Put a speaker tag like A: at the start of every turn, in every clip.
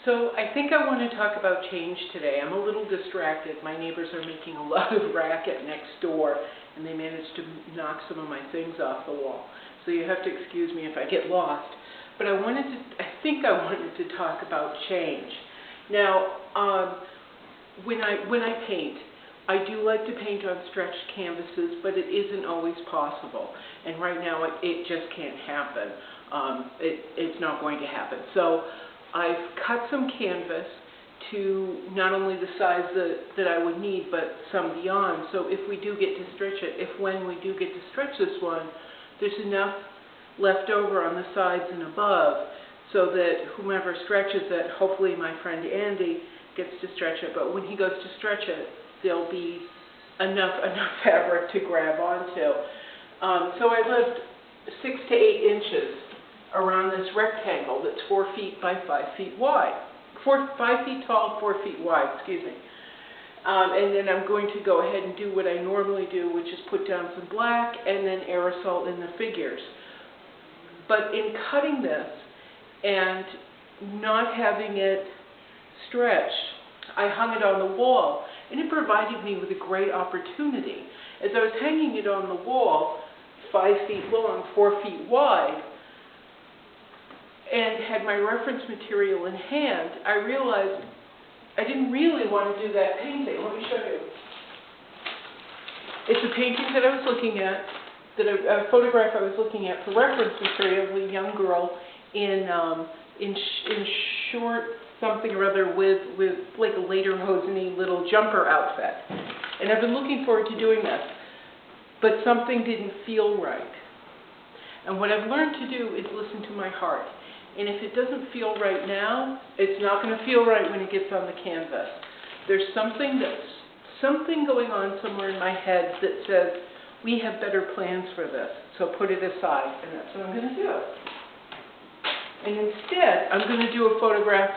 A: So I think I want to talk about change today. I'm a little distracted. My neighbors are making a lot of racket next door, and they managed to knock some of my things off the wall. So you have to excuse me if I get lost. But I think I wanted to talk about change. Now, when I paint, I do like to paint on stretched canvases, but it isn't always possible. And right now, it just can't happen. It's not going to happen. So I've cut some canvas to not only the size that I would need, but some beyond. So if we do get to stretch it, when we do get to stretch this one, there's enough left over on the sides and above so that whomever stretches it, hopefully my friend Andy, gets to stretch it. But when he goes to stretch it, there'll be enough fabric to grab onto. So I left 6 to 8 inches around this rectangle that's 4 feet by 5 feet wide. 5 feet tall, 4 feet wide, excuse me. And then I'm going to go ahead and do what I normally do, which is put down some black and then aerosol in the figures. But in cutting this and not having it stretched, I hung it on the wall, and it provided me with a great opportunity. As I was hanging it on the wall, 5 feet long, 4 feet wide, and had my reference material in hand, I realized I didn't really want to do that painting. Let me show you. It's a painting that I was looking at, a photograph I was looking at for reference material of a young girl in short something or other with like a lederhosen-y little jumper outfit. And I've been looking forward to doing this, but something didn't feel right. And what I've learned to do is listen to my heart. And if it doesn't feel right now, it's not going to feel right when it gets on the canvas. There's something going on somewhere in my head that says, we have better plans for this, so put it aside, and that's what I'm going to do. And instead, I'm going to do a photograph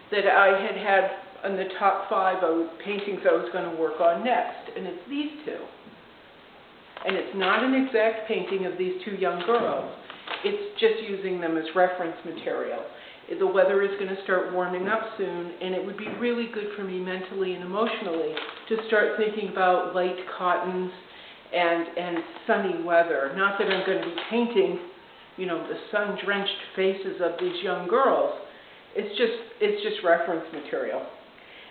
A: that I had in the top 5 paintings I was going to work on next, and it's these two. And it's not an exact painting of these 2 young girls. It's just using them as reference material. The weather is going to start warming up soon, and it would be really good for me mentally and emotionally to start thinking about light cottons and sunny weather. Not that I'm going to be painting, the sun-drenched faces of these young girls. It's just reference material.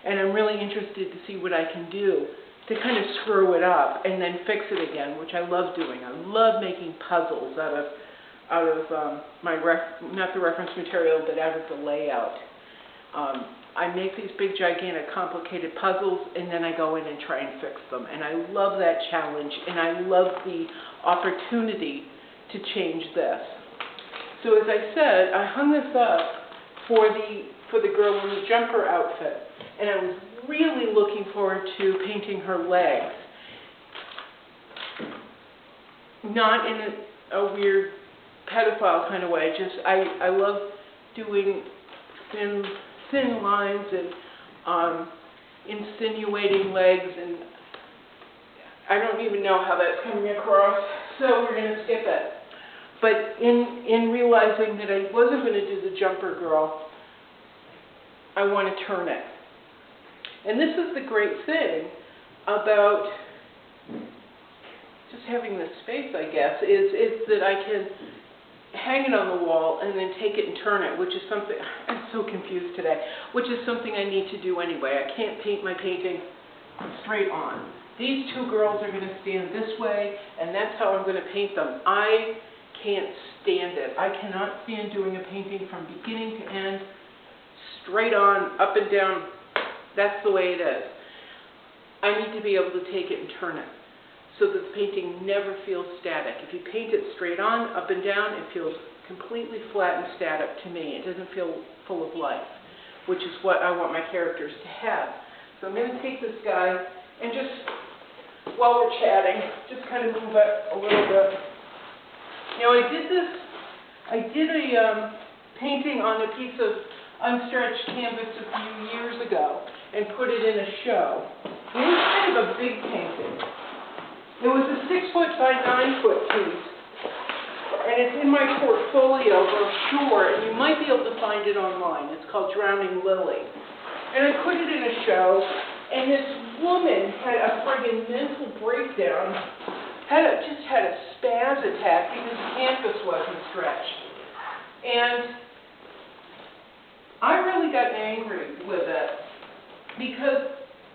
A: And I'm really interested to see what I can do to kind of screw it up and then fix it again, which I love doing. I love making puzzles out of not the reference material, but out of the layout. I make these big, gigantic, complicated puzzles, and then I go in and try and fix them. And I love that challenge, and I love the opportunity to change this. So as I said, I hung this up for the girl in the jumper outfit, and I was really looking forward to painting her legs. Not in a weird pedophile kind of way. I love doing thin lines and insinuating legs, and I don't even know how that's coming across, so we're going to skip it. But in realizing that I wasn't going to do the jumper girl, I want to turn it. And this is the great thing about just having this space, I guess, is that I can hang it on the wall and then take it and turn it, which is something, I'm so confused today, which is something I need to do anyway. I can't paint my painting straight on. These 2 girls are going to stand this way, and that's how I'm going to paint them. I can't stand it. I cannot stand doing a painting from beginning to end, straight on, up and down. That's the way it is. I need to be able to take it and turn it so that the painting never feels static. If you paint it straight on, up and down, it feels completely flat and static to me. It doesn't feel full of life, which is what I want my characters to have. So I'm going to take this guy and just, while we're chatting, just kind of move it a little bit. I did a painting on a piece of unstretched canvas a few years ago and put it in a show. It was kind of a big painting. It was a 6 foot by 9 foot piece, and it's in my portfolio brochure, and you might be able to find it online. It's called Drowning Lily. And I put it in a show, and this woman had a friggin' mental breakdown, just had a spaz attack because the canvas wasn't stretched. And I really got angry with it because,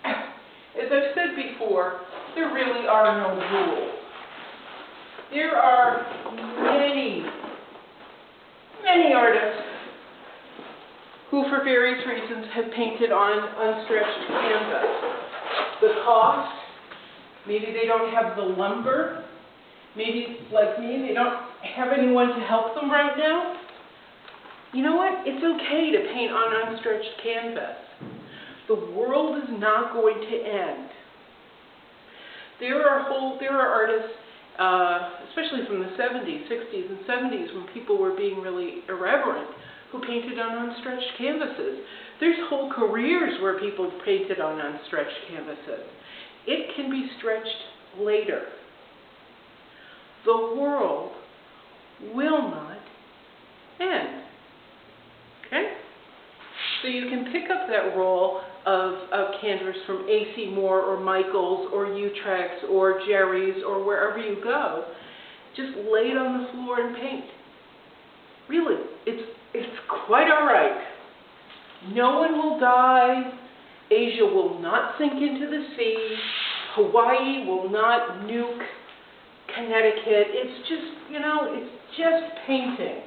A: as I've said before, there really are no rules. There are many, many artists who, for various reasons, have painted on unstretched canvas. The cost, maybe they don't have the lumber, maybe, like me, they don't have anyone to help them right now. You know what? It's okay to paint on unstretched canvas. The world is not going to end. There are artists, especially from the 70s, 60s, and 70s, when people were being really irreverent, who painted on unstretched canvases. There's whole careers where people painted on unstretched canvases. It can be stretched later. The world will not end. Okay? So you can pick up that roll of canvas from A.C. Moore or Michaels or Utrecht's or Jerry's or wherever you go. Just lay it on the floor and paint. Really, it's quite all right. No one will die. Asia will not sink into the sea. Hawaii will not nuke Connecticut. It's just, it's just painting.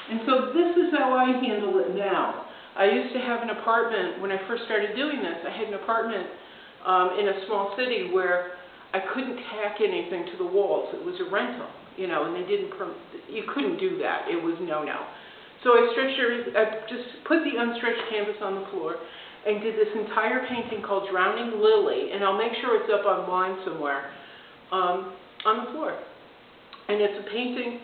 A: And so this is how I handle it now. I used to have an apartment, when I first started doing this, I had an apartment in a small city where I couldn't tack anything to the walls. It was a rental, and they didn't, you couldn't do that. It was no-no. So I just put the unstretched canvas on the floor and did this entire painting called Drowning Lily, and I'll make sure it's up online somewhere, on the floor. And it's a painting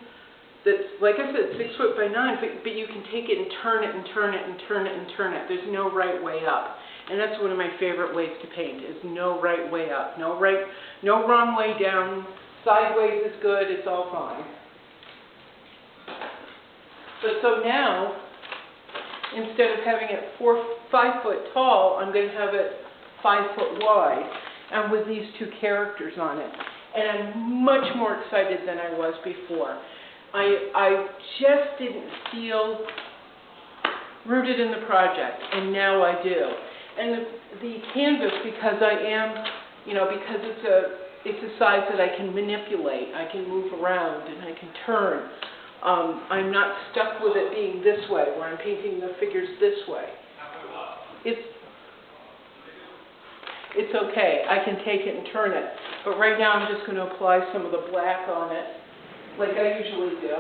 A: that's, like I said, 6 foot by 9, but you can take it and turn it and turn it and turn it and turn it. There's no right way up. And that's one of my favorite ways to paint, is no right way up. No wrong way down. Sideways is good, it's all fine. But so now, instead of having it 5 foot tall, I'm going to have it 5 foot wide, and with these 2 characters on it. And I'm much more excited than I was before. I just didn't feel rooted in the project, and now I do. And the canvas, because I am, because it's a size that I can manipulate, I can move around and I can turn. I'm not stuck with it being this way, where I'm painting the figures this way. It's okay. I can take it and turn it. But right now I'm just going to apply some of the black on it, like I usually do.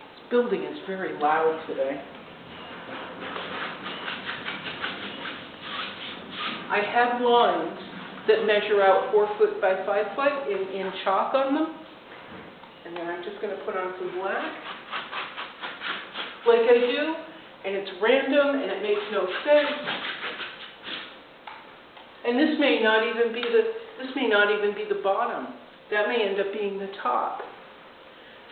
A: This building is very loud today. I have lines that measure out 4 foot by 5 foot in chalk on them. And then I'm just going to put on some black, like I do, and it's random and it makes no sense. And this may not even be the bottom. That may end up being the top.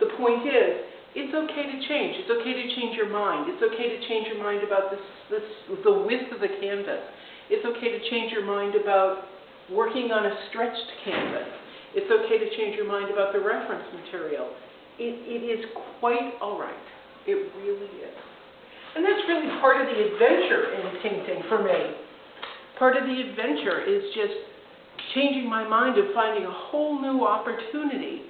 A: The point is, it's okay to change. It's okay to change your mind. It's okay to change your mind about the width of the canvas. It's okay to change your mind about working on a stretched canvas. It's okay to change your mind about the reference material. It is quite all right. It really is. And that's really part of the adventure in painting for me. Part of the adventure is just changing my mind and finding a whole new opportunity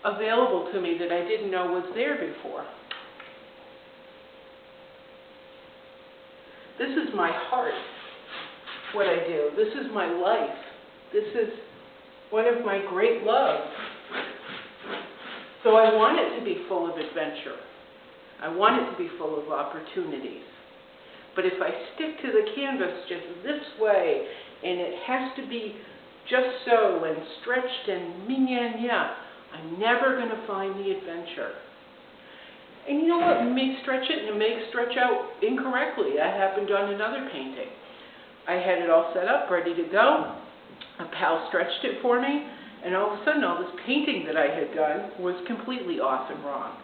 A: available to me that I didn't know was there before. This is my heart, what I do. This is my life. This is one of my great loves. So I want it to be full of adventure. I want it to be full of opportunities. But if I stick to the canvas just this way, and it has to be just so, and stretched and mignonette, I'm never going to find the adventure. And you know what? You may stretch it, and it may stretch out incorrectly. That happened on another painting. I had it all set up, ready to go. a pal stretched it for me, and all of a sudden all this painting that I had done was completely off and wrong.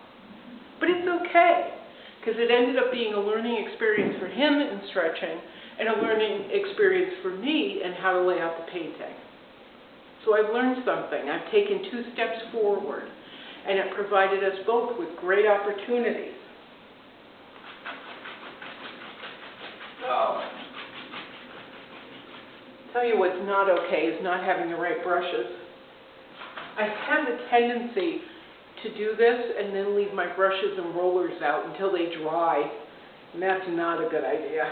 A: But it's okay, because it ended up being a learning experience for him in stretching and a learning experience for me in how to lay out the painting. So I've learned something. I've taken 2 steps forward, and it provided us both with great opportunities. Oh. Tell you what's not okay is not having the right brushes. I have a tendency to do this and then leave my brushes and rollers out until they dry, and that's not a good idea.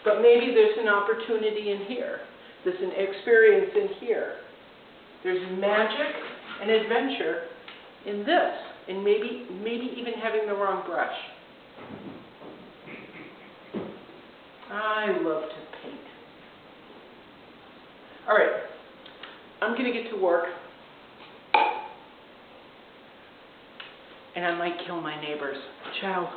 A: But maybe there's an opportunity in here. There's an experience in here. There's magic and adventure in this, and maybe even having the wrong brush. I love to paint. All right, I'm going to get to work, and I might kill my neighbors. Ciao.